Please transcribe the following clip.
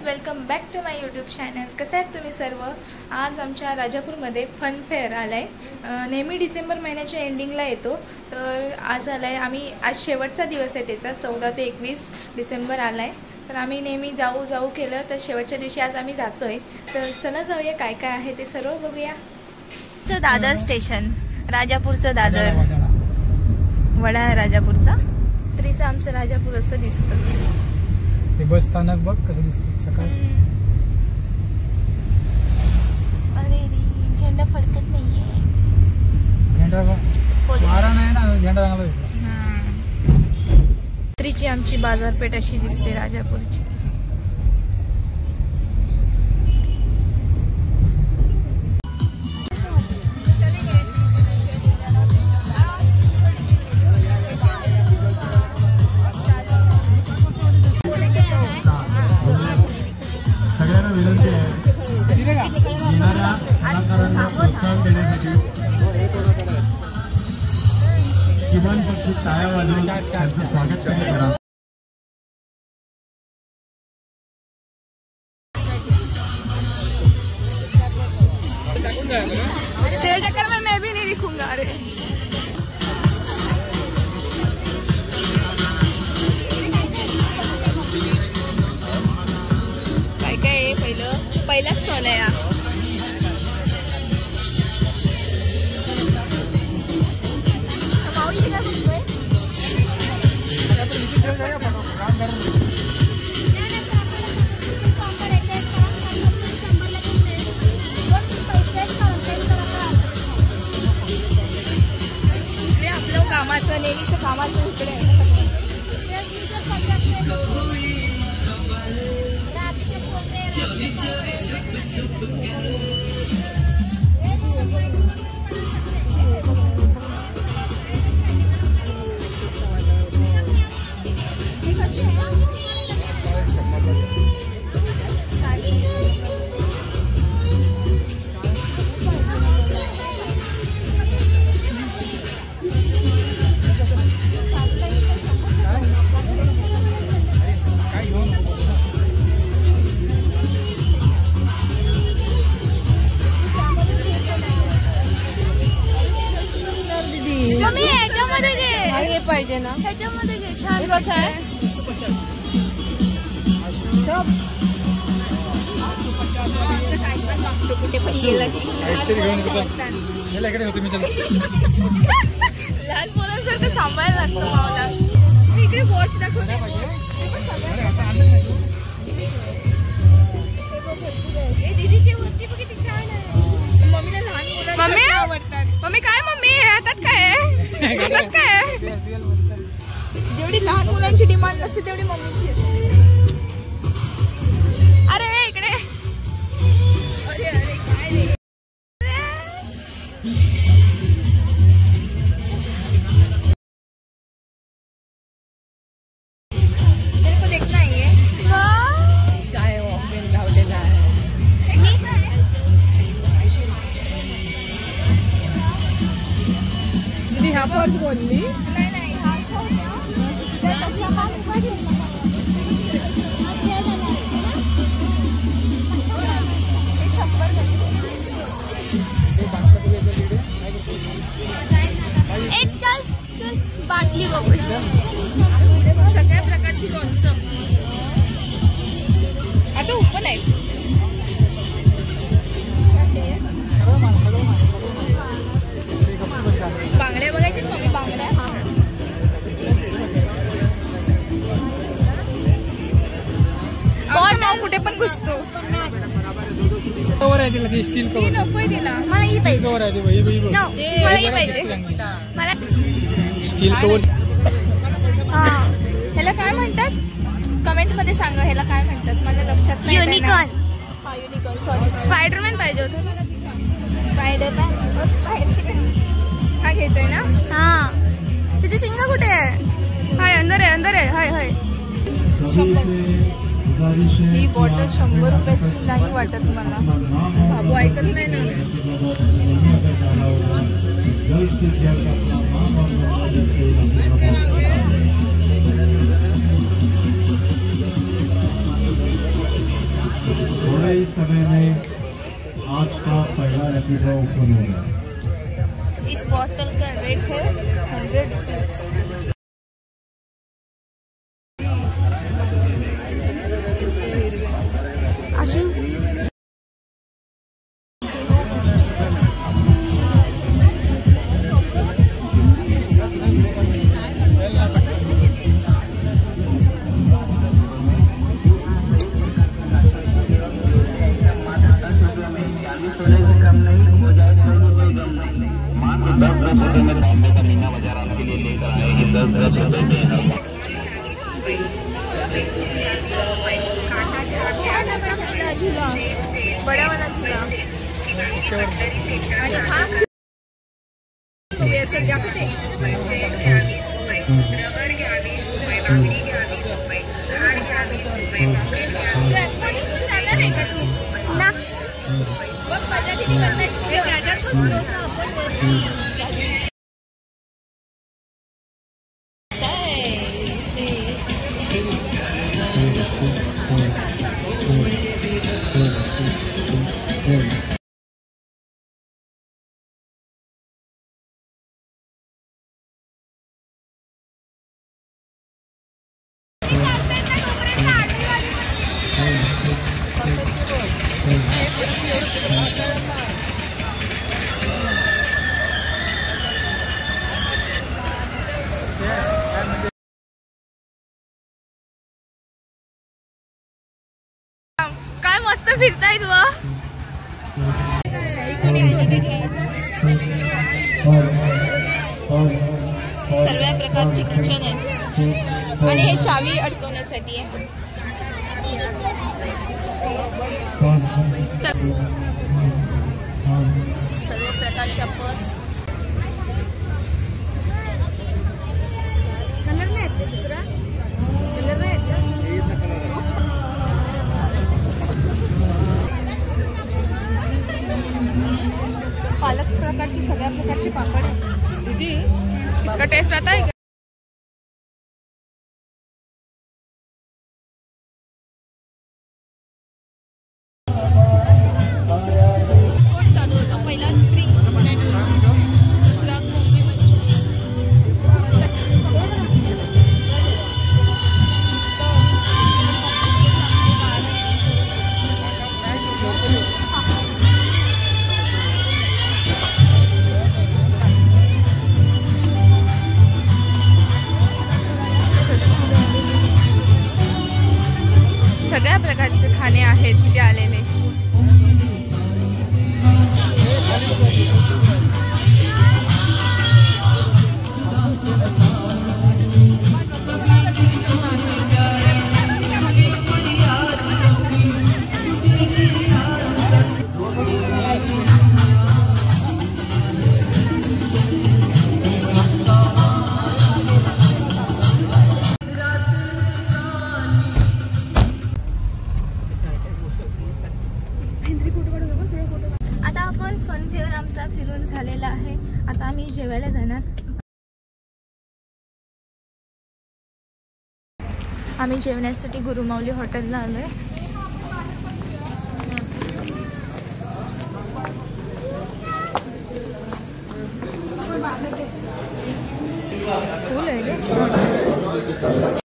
Welcome back to my YouTube channel. कसं आहेत तुम्ही सर्व? आज आमच्या राजापूरमध्ये फन फेअर आला आहे. नेहमी डिसेंबर महिन्याच्या एंडिंगला येतो, तर आज आला आहे. आम्ही आज शेवटचा दिवस आहे त्याचा, 14 ते 21 डिसेंबर आला आहे. तर आम्ही नेहमी जाऊ केलं, तर शेवटच्या दिवशी आज आम्ही जातो आहे. तर चला जाऊया, काय काय आहे ते सर्व बघूया. दादर स्टेशन, राजापूरचं दादर वडा आहे राजापूरचा. तरीचं आमचं राजापूर असं दिसतं. ते बस स्थानक बघ कसं दिसतं सकाळ. अरे झेंडा फडकत नाहीये. झेंडा मारा नाही ना, झेंडा चांगला दिसला. तरीची आमची बाजारपेठ अशी दिसते राजापूरची. किमान पक्षी टाळ्या वाजवून त्यांचं स्वागत करा. तेरे चक्कर में मैं भी नहीं दिखूंगा. अरे काय काय आहे? पहिला स्टॉल आहे. कामाचं नेहमीचं कामाचं इकडे आहे. हे पाहिजे ना, ह्याच्यामध्ये घे. छान कसं आहे. लहान मुलांसारखं सांभाळायला लागतं मावला. इकडे वॉच दाखवते. दीदीची वरती बघ किती छान आहे. मम्मीला लहान मुलं आवडतात. मम्मी काय, मम्मी हातात काय आहे? हातात काय आहे? जेवढी लहान मुलांची डिमांड नसते तेवढी मम्मीची असते. अरे इकडे. अरे अरे काय रे. तेरे को देखना है काय वॉकमेन लावलेला आहे. दीदी हा पर्स बोलली. एक चल बाटली बघू. सगळ्या प्रकारची लोणचं आता ओपन आहे. बांगड्या बघायचे मम्मी. बांगड्या कुठे पण घुसतो. कवर आहे तिला, ती स्टील कवर नकोय तिला. मला ही पाहिजे. कवर आहे ती. मला ही पाहिजे. मला स्टील कवर. ह्याला काय म्हणतात कमेंट मध्ये सांगा. ह्याला काय म्हणतात मला लक्षात नाही. युनिकॉर्न. हा युनिकॉर्न. सॉरी, स्पायडरमॅन पाहिजे होतं. स्पायडरमॅन हा घ्यायचंय ना. हा तिची शिंगा कुठे आहे? हाय अंदर आहे. हाय ही बॉटल 100 रुपयाची नाही वाटत मला. बाबू ऐकत नाही ना. थोड़े ही समय में आज का पहला एपिसोड ओपन होगा। इस बॉटल का रेट है 100 रुपीज। आशु बॉम्बे का मीना बाजार आपके लिए लेकर आए हैं 10-10 रुपए में। झूला बड़ा वाला झूला आणि हा वेळचं दाखवते जाणार आहे का तू ना बघ मजा किती करते त्याच्यातच लोक आपण वरती काय मस्त फिरताय तू सर्व प्रकारचे किचन आहेत आणि हे चावी अडकवण्यासाठी आहे सर्व प्रकारच्या पर्स कलर नाही आहेत दुसरा कलर नाही पालक प्रकारची सगळ्या प्रकारची पापड आहे दीदी इसका टेस्ट आता है चालू होता पहिला स्प्रिंग पोटॅटो दुसरा गोबी सगळ्या प्रकारचे खाणे आहेत तिथे आलेले आता आपण फन फेअर आमचा फिरून झालेला आहे आता आम्ही जेवायला जाणार आम्ही जेवण्यासाठी गुरुमाऊली हॉटेलला आलोय फुल आहे